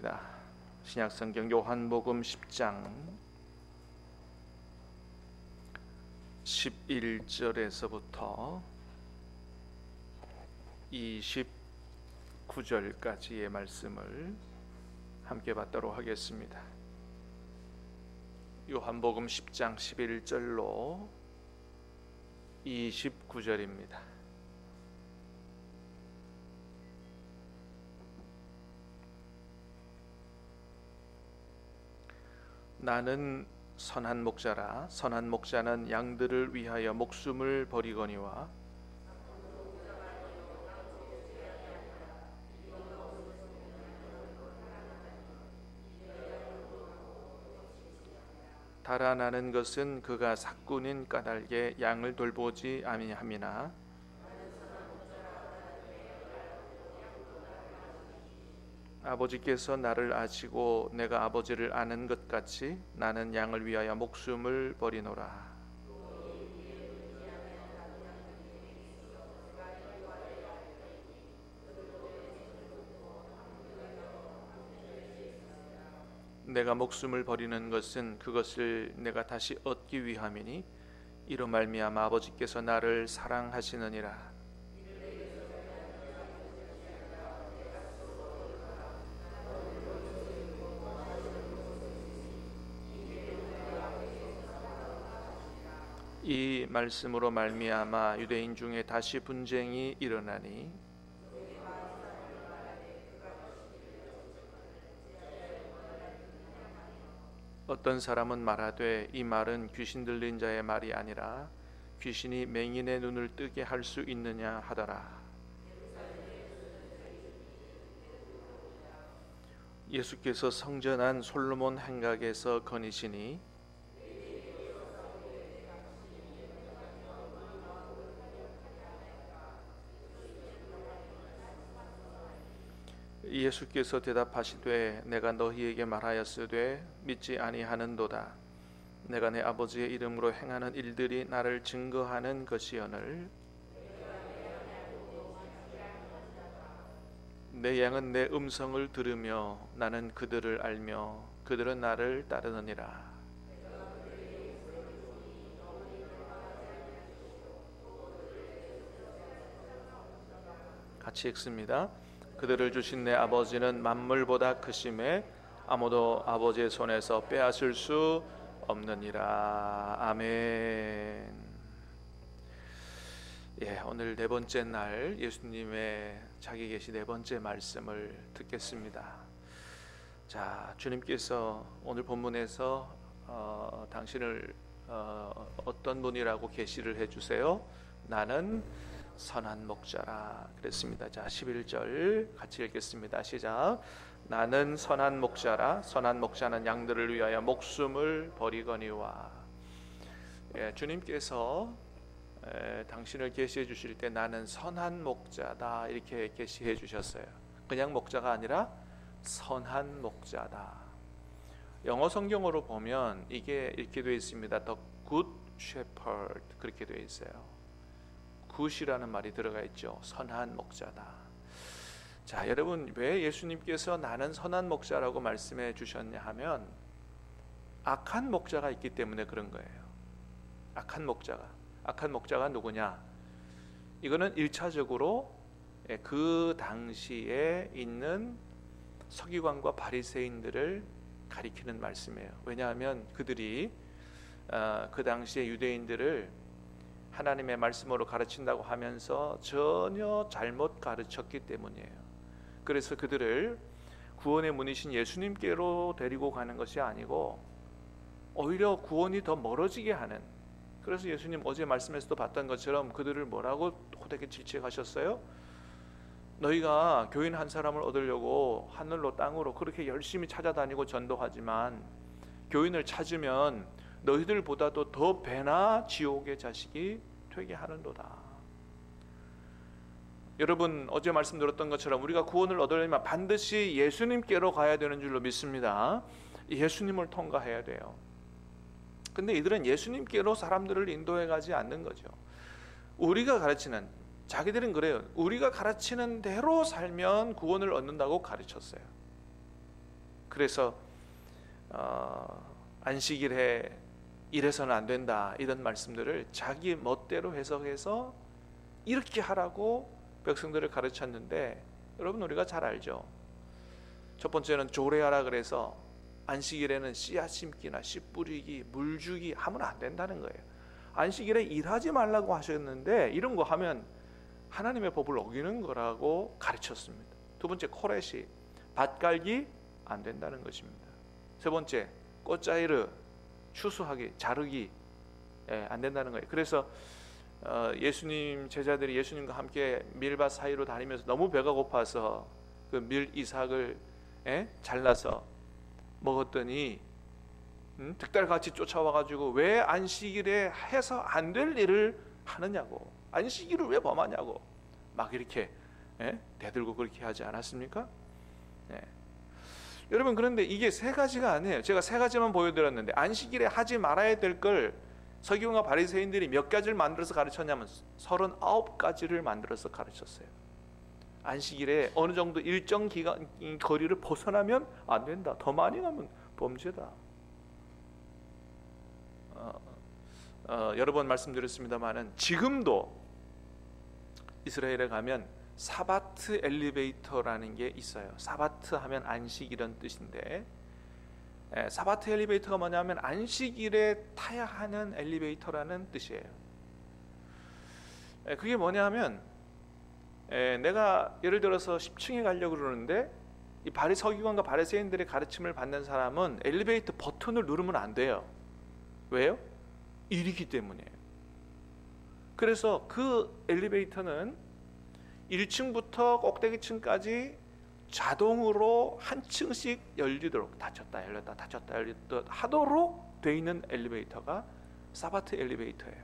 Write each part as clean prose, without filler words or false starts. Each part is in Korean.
하겠습니다. 신약성경 요한복음 10장 11절에서부터 29절까지의 말씀을 함께 받도록 하겠습니다. 요한복음 10장 11절로 29절입니다. 나는 선한 목자라. 선한 목자는 양들을 위하여 목숨을 버리거니와 달아나는 것은 그가 삭군인 까닭에 양을 돌보지 아니함이나 아버지께서 나를 아시고 내가 아버지를 아는 것 같이 나는 양을 위하여 목숨을 버리노라. 내가 목숨을 버리는 것은 그것을 내가 다시 얻기 위함이니 이로 말미암아 아버지께서 나를 사랑하시느니라. 이 말씀으로 말미암아 유대인 중에 다시 분쟁이 일어나니 어떤 사람은 말하되 이 말은 귀신 들린 자의 말이 아니라 귀신이 맹인의 눈을 뜨게 할 수 있느냐 하더라. 예수께서 성전한 솔로몬 행각에서 거니시니 예수께서 대답하시되 내가 너희에게 말하였으되 믿지 아니하는도다. 내가 내 아버지의 이름으로 행하는 일들이 나를 증거하는 것이오늘 내 양은 내 음성을 들으며 나는 그들을 알며 그들은 나를 따르느니라. 같이 읽습니다. 그들을 주신 내 아버지는 만물보다 크심에 아무도 아버지의 손에서 빼앗을 수 없느니라. 아멘. 오늘 네 번째 날 예수님의 자기 계시 네 번째 말씀을 듣겠습니다. 자, 주님께서 오늘 본문에서 당신을 어떤 분이라고 계시를 해주세요. 나는 선한 목자라 그랬습니다. 자, 11절 같이 읽겠습니다. 시작. 나는 선한 목자라. 선한 목자는 양들을 위하여 목숨을 버리거니와. 주님께서 당신을 계시해 주실 때 나는 선한 목자다 이렇게 계시해 주셨어요. 그냥 목자가 아니라 선한 목자다. 영어 성경으로 보면 이게 이렇게 되어 있습니다. The Good Shepherd 그렇게 되어 있어요. 굿이라는 말이 들어가 있죠. 선한 목자다. 자, 여러분 왜 예수님께서 나는 선한 목자라고 말씀해 주셨냐 하면 악한 목자가 있기 때문에 그런 거예요. 악한 목자가 누구냐? 이거는 1차적으로 그 당시에 있는 서기관과 바리새인들을 가리키는 말씀이에요. 왜냐하면 그들이 그 당시에 유대인들을 하나님의 말씀으로 가르친다고 하면서 전혀 잘못 가르쳤기 때문이에요. 그래서 그들을 구원의 문이신 예수님께로 데리고 가는 것이 아니고 오히려 구원이 더 멀어지게 하는. 그래서 예수님 어제 말씀에서도 봤던 것처럼 그들을 뭐라고 호되게 질책하셨어요? 너희가 교인 한 사람을 얻으려고 하늘로 땅으로 그렇게 열심히 찾아다니고 전도하지만 교인을 찾으면 너희들보다도 더 배나 지옥의 자식이 되게 하는도다. 여러분 어제 말씀 들었던 것처럼 우리가 구원을 얻으려면 반드시 예수님께로 가야 되는 줄로 믿습니다. 예수님을 통과해야 돼요. 근데 이들은 예수님께로 사람들을 인도해 가지 않는 거죠. 우리가 가르치는, 자기들은 그래요. 우리가 가르치는 대로 살면 구원을 얻는다고 가르쳤어요. 그래서 안식일에 이래서는 안 된다 이런 말씀들을 자기 멋대로 해석해서 이렇게 하라고 백성들을 가르쳤는데, 여러분 우리가 잘 알죠. 첫 번째는 조례하라 그래서 안식일에는 씨앗 심기나 씨 뿌리기, 물 주기 하면 안 된다는 거예요. 안식일에 일하지 말라고 하셨는데 이런 거 하면 하나님의 법을 어기는 거라고 가르쳤습니다. 두 번째, 코레시, 밭 갈기 안 된다는 것입니다. 세 번째, 꽃자이르, 추수하기, 자르기 안 된다는 거예요. 그래서 예수님 제자들이 예수님과 함께 밀밭 사이로 다니면서 너무 배가 고파서 그 밀 이삭을 잘라서 먹었더니 득달같이 쫓아와가지고 왜 안식일에 해서 안 될 일을 하느냐고, 안식일을 왜 범하냐고 막 이렇게 대들고 그렇게 하지 않았습니까? 여러분, 그런데 이게 세 가지가 아니에요. 제가 세 가지만 보여드렸는데 안식일에 하지 말아야 될 걸 서기관과 바리새인들이 몇 가지를 만들어서 가르쳤냐면 39가지를 만들어서 가르쳤어요. 안식일에 어느 정도 일정 기간 거리를 벗어나면 안 된다, 더 많이 가면 범죄다. 여러 번 말씀드렸습니다만은 지금도 이스라엘에 가면 사바트 엘리베이터라는 게 있어요. 사바트 하면 안식 이런 뜻인데, 사바트 엘리베이터가 뭐냐면 안식일에 타야 하는 엘리베이터라는 뜻이에요. 그게 뭐냐면 내가 예를 들어서 10층에 가려고 그러는데 이 서기관과 바리새인들의 가르침을 받는 사람은 엘리베이터 버튼을 누르면 안 돼요. 왜요? 일이기 때문이에요. 그래서 그 엘리베이터는 1층부터 꼭대기층까지 자동으로 한 층씩 열리도록, 닫혔다 열렸다 닫혔다 열렸다 하도록 돼 있는 엘리베이터가 사바트 엘리베이터예요.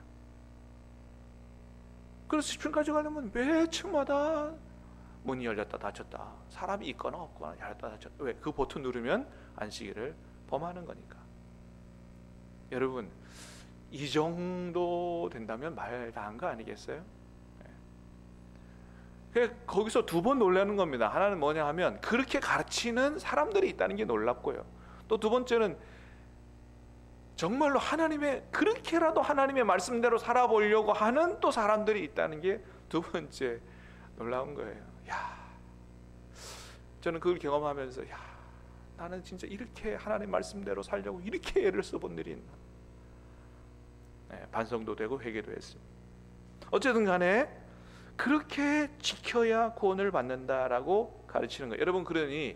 그래서 10층까지 가려면 매 층마다 문이 열렸다 닫혔다, 사람이 있거나 없거나 열렸다 닫혔다. 왜? 그 버튼 누르면 안식일을 범하는 거니까. 여러분, 이 정도 된다면 말 다 한 거 아니겠어요? 거기서 두 번 놀라는 겁니다. 하나는 뭐냐 하면 그렇게 가르치는 사람들이 있다는 게 놀랍고요. 또 두 번째는 정말로 그렇게라도 하나님의 말씀대로 살아보려고 하는 또 사람들이 있다는 게 두 번째 놀라운 거예요. 저는 그걸 경험하면서 나는 진짜 이렇게 하나님 말씀대로 살려고 이렇게 애를 써본 일이 있나. 반성도 되고 회개도 했습니다. 어쨌든 간에 그렇게 지켜야 구원을 받는다라고 가르치는 거예요. 여러분, 그러니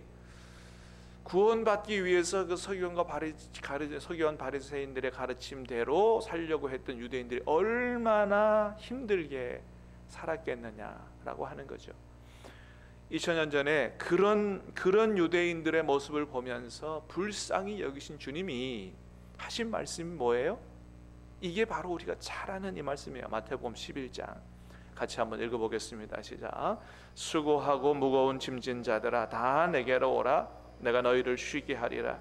구원받기 위해서 그 서기관 바리새인들의 가르침대로 살려고 했던 유대인들이 얼마나 힘들게 살았겠느냐라고 하는 거죠. 2000년 전에 그런 유대인들의 모습을 보면서 불쌍히 여기신 주님이 하신 말씀이 뭐예요? 이게 바로 우리가 잘 아는 이 말씀이에요. 마태복음 11장 같이 한번 읽어보겠습니다. 시작. 수고하고 무거운 짐진 자들아 다 내게로 오라. 내가 너희를 쉬게 하리라.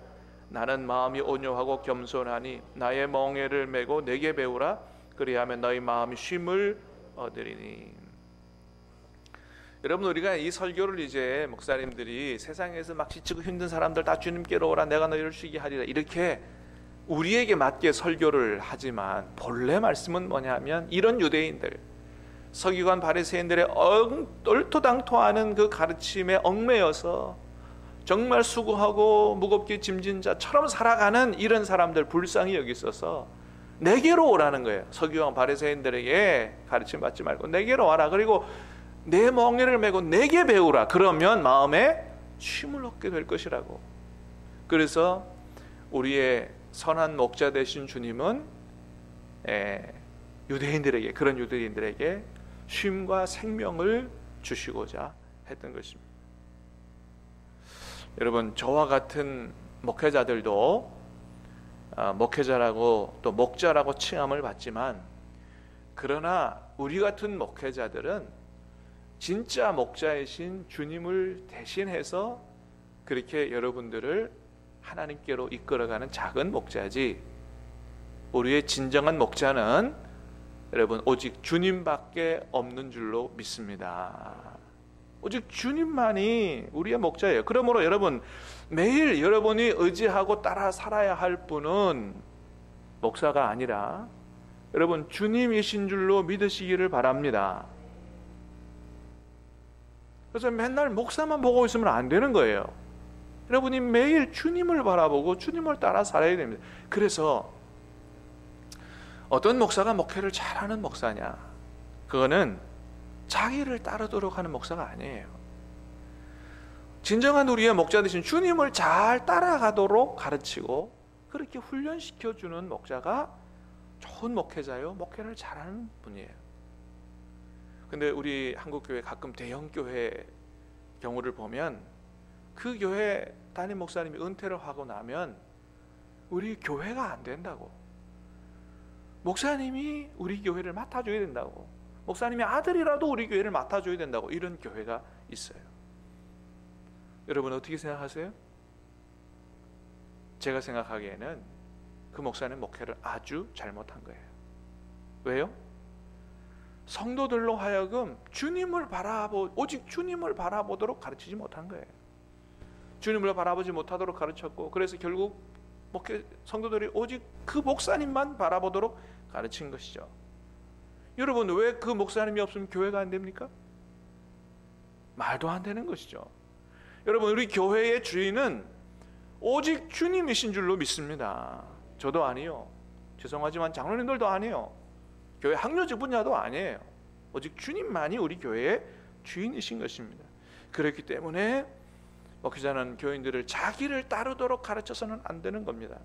나는 마음이 온유하고 겸손하니 나의 멍에를 메고 내게 배우라. 그리하면 너희 마음이 쉼을 얻으리니. 여러분, 우리가 이 설교를 이제 목사님들이 세상에서 막 지치고 힘든 사람들 다 주님께로 오라. 내가 너희를 쉬게 하리라. 이렇게 우리에게 맞게 설교를 하지만 본래 말씀은 뭐냐면 이런 유대인들, 서기관 바리새인들의 얼토당토하는 그 가르침에 얽매여서 정말 수고하고 무겁게 짐진 자처럼 살아가는 이런 사람들 불쌍히 여기 있어서 내게로 오라는 거예요. 서기관 바리새인들에게 가르침 받지 말고 내게로 와라. 그리고 내 멍에를 메고 내게 배우라. 그러면 마음에 쉼을 얻게 될 것이라고. 그래서 우리의 선한 목자 되신 주님은 그런 유대인들에게 쉼과 생명을 주시고자 했던 것입니다. 여러분, 저와 같은 목회자들도 목회자라고 또 목자라고 칭함을 받지만, 그러나 우리 같은 목회자들은 진짜 목자이신 주님을 대신해서 그렇게 여러분들을 하나님께로 이끌어가는 작은 목자지, 우리의 진정한 목자는 여러분 오직 주님밖에 없는 줄로 믿습니다. 오직 주님만이 우리의 목자예요. 그러므로 여러분, 매일 여러분이 의지하고 따라 살아야 할 분은 목사가 아니라 여러분 주님이신 줄로 믿으시기를 바랍니다. 그래서 맨날 목사만 보고 있으면 안 되는 거예요. 여러분이 매일 주님을 바라보고 주님을 따라 살아야 됩니다. 그래서 어떤 목사가 목회를 잘하는 목사냐? 그거는 자기를 따르도록 하는 목사가 아니에요. 진정한 우리의 목자 되신 주님을 잘 따라가도록 가르치고 그렇게 훈련시켜주는 목자가 좋은 목회자요, 목회를 잘하는 분이에요. 근데 우리 한국교회 가끔 대형교회 경우를 보면 그 교회 담임 목사님이 은퇴를 하고 나면 우리 교회가 안 된다고, 목사님이 우리 교회를 맡아줘야 된다고, 목사님의 아들이라도 우리 교회를 맡아줘야 된다고, 이런 교회가 있어요. 여러분 어떻게 생각하세요? 제가 생각하기에는 그 목사는 목회를 아주 잘못한 거예요. 왜요? 성도들로 하여금 오직 주님을 바라보도록 가르치지 못한 거예요. 주님을 바라보지 못하도록 가르쳤고, 그래서 결국 성도들이 오직 그 목사님만 바라보도록 가르친 것이죠. 여러분, 왜 그 목사님이 없으면 교회가 안 됩니까? 말도 안 되는 것이죠. 여러분, 우리 교회의 주인은 오직 주님이신 줄로 믿습니다. 저도 아니요, 죄송하지만 장로님들도 아니에요, 교회 학료직 분야도 아니에요. 오직 주님만이 우리 교회의 주인이신 것입니다. 그렇기 때문에 목회자는 교인들을 자기를 따르도록 가르쳐서는 안 되는 겁니다.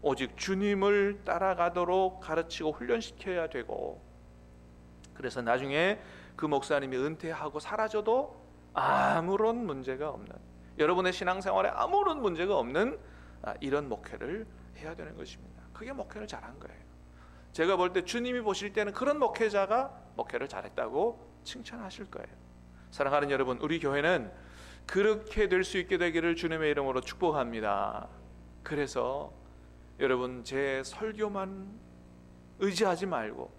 오직 주님을 따라가도록 가르치고 훈련시켜야 되고, 그래서 나중에 그 목사님이 은퇴하고 사라져도 아무런 문제가 없는, 여러분의 신앙생활에 아무런 문제가 없는 이런 목회를 해야 되는 것입니다. 그게 목회를 잘한 거예요. 제가 볼 때 주님이 보실 때는 그런 목회자가 목회를 잘했다고 칭찬하실 거예요. 사랑하는 여러분, 우리 교회는 그렇게 될 수 있게 되기를 주님의 이름으로 축복합니다. 그래서 여러분, 제 설교만 의지하지 말고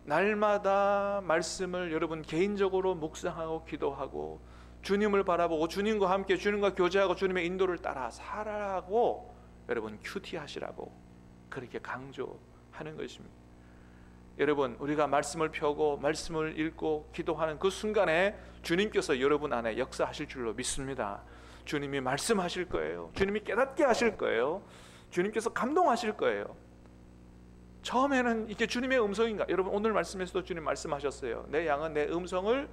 날마다 말씀을 여러분 개인적으로 묵상하고 기도하고 주님을 바라보고 주님과 함께 주님과 교제하고 주님의 인도를 따라 살아가고 여러분 큐티하시라고 그렇게 강조하는 것입니다. 여러분, 우리가 말씀을 펴고 말씀을 읽고 기도하는 그 순간에 주님께서 여러분 안에 역사하실 줄로 믿습니다. 주님이 말씀하실 거예요. 주님이 깨닫게 하실 거예요. 주님께서 감동하실 거예요. 처음에는 이게 주님의 음성인가? 여러분, 오늘 말씀에서도 주님 말씀하셨어요. 내 양은 내 음성을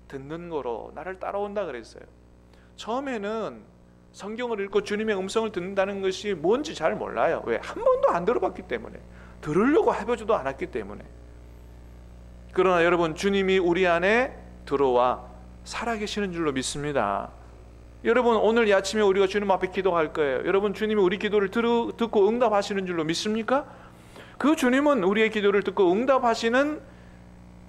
듣는 거로 나를 따라온다 그랬어요. 처음에는 성경을 읽고 주님의 음성을 듣는다는 것이 뭔지 잘 몰라요. 왜? 한 번도 안 들어봤기 때문에, 들으려고 해보지도 않았기 때문에. 그러나 여러분, 주님이 우리 안에 들어와 살아계시는 줄로 믿습니다. 여러분, 오늘 이 아침에 우리가 주님 앞에 기도할 거예요. 여러분, 주님이 우리 기도를 듣고 응답하시는 줄로 믿습니까? 그 주님은 우리의 기도를 듣고 응답하시는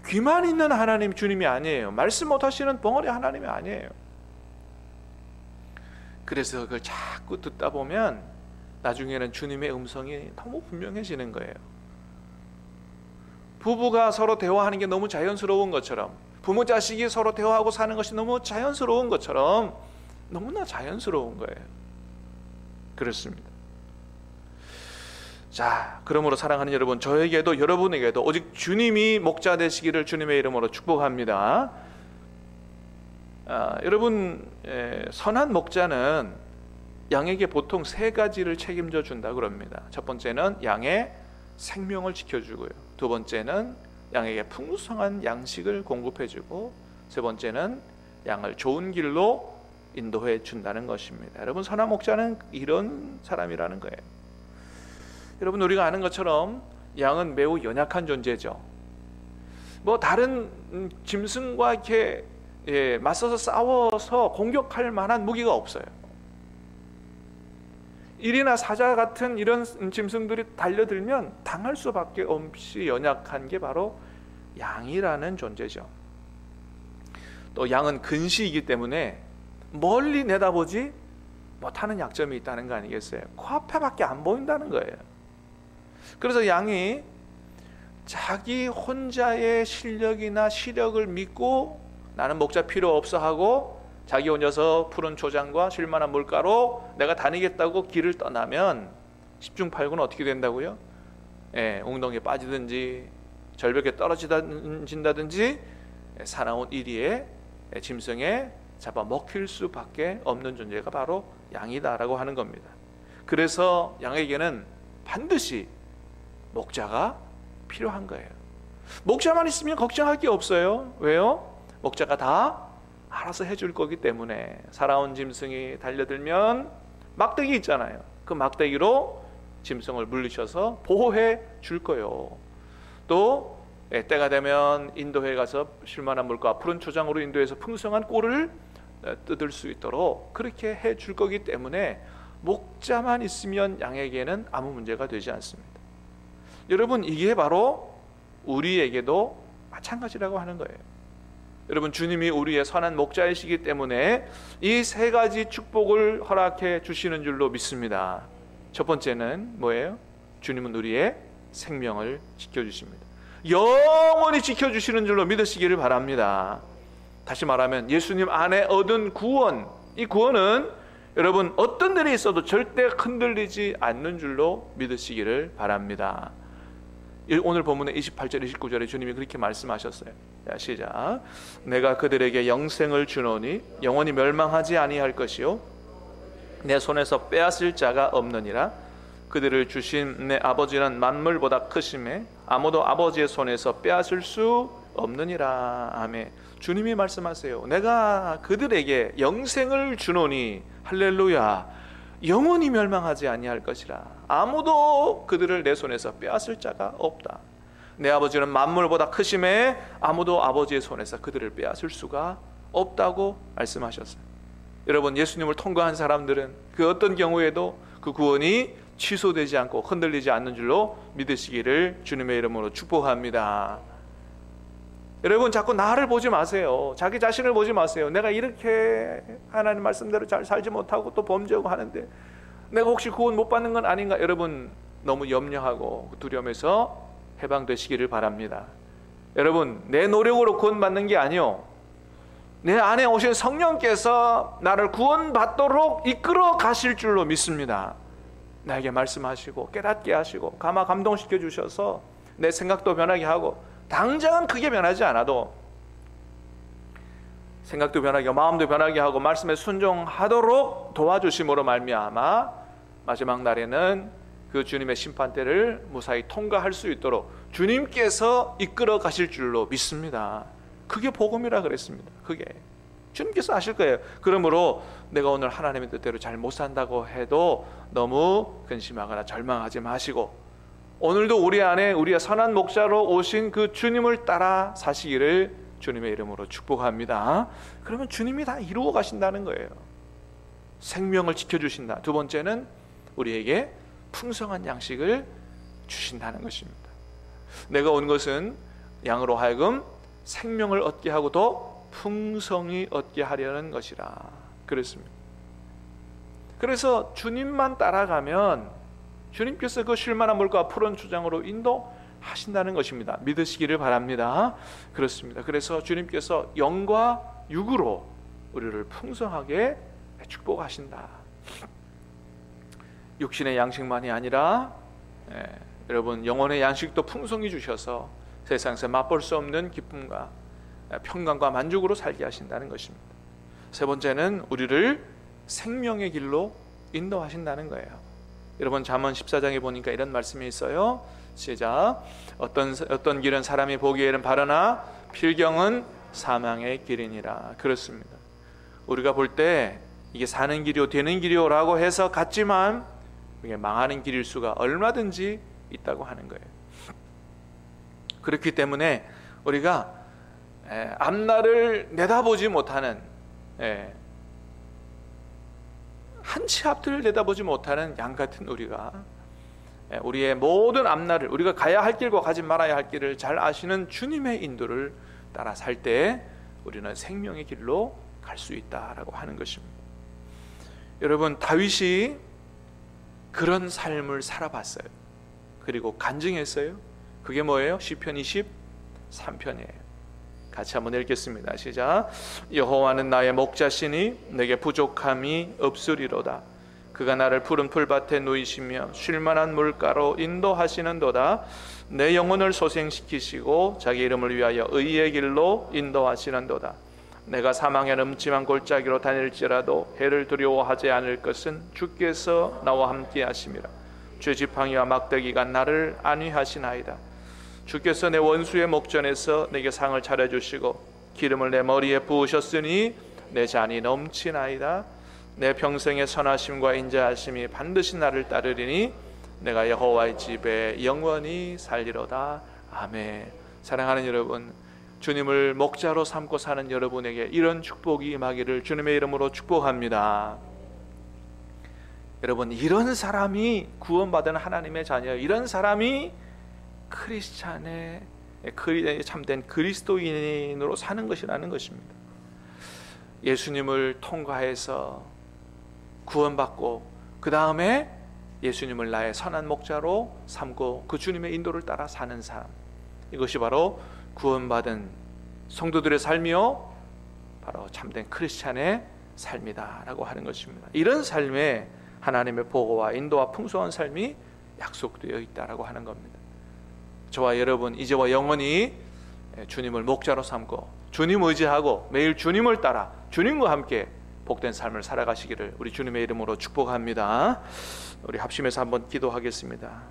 귀만 있는 하나님 주님이 아니에요. 말씀 못하시는 벙어리 하나님이 아니에요. 그래서 그걸 자꾸 듣다 보면 나중에는 주님의 음성이 너무 분명해지는 거예요. 부부가 서로 대화하는 게 너무 자연스러운 것처럼, 부모 자식이 서로 대화하고 사는 것이 너무 자연스러운 것처럼 너무나 자연스러운 거예요. 그렇습니다. 자, 그러므로 사랑하는 여러분, 저에게도 여러분에게도 오직 주님이 목자 되시기를 주님의 이름으로 축복합니다. 여러분, 선한 목자는 양에게 보통 세 가지를 책임져 준다 그럽니다. 첫 번째는 양의 생명을 지켜주고요, 두 번째는 양에게 풍성한 양식을 공급해주고, 세 번째는 양을 좋은 길로 인도해 준다는 것입니다. 여러분, 선한 목자는 이런 사람이라는 거예요. 여러분, 우리가 아는 것처럼 양은 매우 연약한 존재죠. 뭐 다른 짐승과 이렇게 맞서서 싸워서 공격할 만한 무기가 없어요. 일이나 사자 같은 이런 짐승들이 달려들면 당할 수밖에 없이 연약한 게 바로 양이라는 존재죠. 또 양은 근시이기 때문에 멀리 내다보지 못하는 약점이 있다는 거 아니겠어요? 코앞에밖에 안 보인다는 거예요. 그래서 양이 자기 혼자의 실력이나 시력을 믿고 나는 목자 필요 없어 하고 자기 혼자서 푸른 초장과 쉴만한 물가로 내가 다니겠다고 길을 떠나면 10중 8구는 어떻게 된다고요? 웅덩이에 빠지든지 절벽에 떨어진다든지 사나운 이리에 짐승에 잡아 먹힐 수밖에 없는 존재가 바로 양이다라고 하는 겁니다. 그래서 양에게는 반드시 목자가 필요한 거예요. 목자만 있으면 걱정할 게 없어요. 왜요? 목자가 다 알아서 해줄 거기 때문에. 살아온 짐승이 달려들면 막대기 있잖아요. 그 막대기로 짐승을 물리셔서 보호해 줄 거예요. 또 때가 되면 인도에 가서 쉴만한 물과 푸른 초장으로 인도해서 풍성한 꿀을 뜯을 수 있도록 그렇게 해 줄 거기 때문에 목자만 있으면 양에게는 아무 문제가 되지 않습니다. 여러분, 이게 바로 우리에게도 마찬가지라고 하는 거예요. 여러분, 주님이 우리의 선한 목자이시기 때문에 이 세 가지 축복을 허락해 주시는 줄로 믿습니다. 첫 번째는 뭐예요? 주님은 우리의 생명을 지켜주십니다. 영원히 지켜주시는 줄로 믿으시기를 바랍니다. 다시 말하면 예수님 안에 얻은 구원, 이 구원은 여러분 어떤 일이 있어도 절대 흔들리지 않는 줄로 믿으시기를 바랍니다. 오늘 본문의 28절 29절에 주님이 그렇게 말씀하셨어요. 자, 시작. 내가 그들에게 영생을 주노니 영원히 멸망하지 아니할 것이요 내 손에서 빼앗을 자가 없느니라. 그들을 주신 내 아버지는 만물보다 크심에 아무도 아버지의 손에서 빼앗을 수 없느니라. 아멘. 주님이 말씀하세요. 내가 그들에게 영생을 주노니 할렐루야, 영원히 멸망하지 아니할 것이라. 아무도 그들을 내 손에서 빼앗을 자가 없다. 내 아버지는 만물보다 크심에 아무도 아버지의 손에서 그들을 빼앗을 수가 없다고 말씀하셨어요. 여러분, 예수님을 통과한 사람들은 그 어떤 경우에도 그 구원이 취소되지 않고 흔들리지 않는 줄로 믿으시기를 주님의 이름으로 축복합니다. 여러분, 자꾸 나를 보지 마세요. 자기 자신을 보지 마세요. 내가 이렇게 하나님 말씀대로 잘 살지 못하고 또 범죄하고 하는데 내가 혹시 구원 못 받는 건 아닌가? 여러분, 너무 염려하고 두려움에서 해방되시기를 바랍니다. 여러분, 내 노력으로 구원받는 게 아니요, 내 안에 오신 성령께서 나를 구원받도록 이끌어 가실 줄로 믿습니다. 나에게 말씀하시고 깨닫게 하시고 감동시켜 주셔서 내 생각도 변하게 하고, 당장은 크게 변하지 않아도 생각도 변하게 하고 마음도 변하게 하고 말씀에 순종하도록 도와주심으로 말미암아 마지막 날에는 그 주님의 심판대를 무사히 통과할 수 있도록 주님께서 이끌어 가실 줄로 믿습니다. 그게 복음이라 그랬습니다. 그게 주님께서 하실 거예요. 그러므로 내가 오늘 하나님의 뜻대로 잘 못 산다고 해도 너무 근심하거나 절망하지 마시고, 오늘도 우리 안에 우리의 선한 목자로 오신 그 주님을 따라 사시기를 주님의 이름으로 축복합니다. 그러면 주님이 다 이루어 가신다는 거예요. 생명을 지켜주신다. 두 번째는 우리에게 풍성한 양식을 주신다는 것입니다. 내가 온 것은 양으로 하여금 생명을 얻게 하고 더 풍성히 얻게 하려는 것이라 그랬습니다. 그래서 주님만 따라가면 주님께서 그 쉴만한 물과 푸른 초장으로 인도하신다는 것입니다. 믿으시기를 바랍니다. 그렇습니다. 그래서 주님께서 영과 육으로 우리를 풍성하게 축복하신다. 육신의 양식만이 아니라 여러분, 영혼의 양식도 풍성히 주셔서 세상에서 맛볼 수 없는 기쁨과 평강과 만족으로 살게 하신다는 것입니다. 세 번째는 우리를 생명의 길로 인도하신다는 거예요. 여러분, 잠언 14장에 보니까 이런 말씀이 있어요. 시작. 어떤 길은 사람이 보기에는 바르나 필경은 사망의 길이니라. 그렇습니다. 우리가 볼 때 이게 사는 길이요 되는 길이요 라고 해서 같지만 이게 망하는 길일 수가 얼마든지 있다고 하는 거예요. 그렇기 때문에 우리가 앞날을 내다보지 못하는, 한 치 앞을 내다보지 못하는 양 같은 우리가 우리의 모든 앞날을, 우리가 가야 할 길과 가지 말아야 할 길을 잘 아시는 주님의 인도를 따라 살 때 우리는 생명의 길로 갈 수 있다라고 하는 것입니다. 여러분, 다윗이 그런 삶을 살아봤어요. 그리고 간증했어요. 그게 뭐예요? 시편 23편이에요. 같이 한번 읽겠습니다. 시작. 여호와는 나의 목자시니 내게 부족함이 없으리로다. 그가 나를 푸른 풀밭에 누이시며 쉴만한 물가로 인도하시는도다. 내 영혼을 소생시키시고 자기 이름을 위하여 의의 길로 인도하시는도다. 내가 사망의 음침한 골짜기로 다닐지라도 해를 두려워하지 않을 것은 주께서 나와 함께 하심이라. 죄지팡이와 막대기가 나를 안위하시나이다. 주께서 내 원수의 목전에서 내게 상을 차려주시고 기름을 내 머리에 부으셨으니 내 잔이 넘치나이다. 내 평생의 선하심과 인자하심이 반드시 나를 따르리니 내가 여호와의 집에 영원히 살리로다. 아멘. 사랑하는 여러분, 주님을 목자로 삼고 사는 여러분에게 이런 축복이 임하기를 주님의 이름으로 축복합니다. 여러분, 이런 사람이 구원받은 하나님의 자녀, 이런 사람이 크리스찬의 참된 그리스도인으로 사는 것이라는 것입니다. 예수님을 통과해서 구원받고 그 다음에 예수님을 나의 선한 목자로 삼고 그 주님의 인도를 따라 사는 삶, 이것이 바로 구원받은 성도들의 삶이요 바로 참된 크리스찬의 삶이다라고 하는 것입니다. 이런 삶에 하나님의 보호와 인도와 풍성한 삶이 약속되어 있다라고 하는 겁니다. 저와 여러분 이제와 영원히 주님을 목자로 삼고 주님 의지하고 매일 주님을 따라 주님과 함께 복된 삶을 살아가시기를 우리 주님의 이름으로 축복합니다. 우리 합심해서 한번 기도하겠습니다.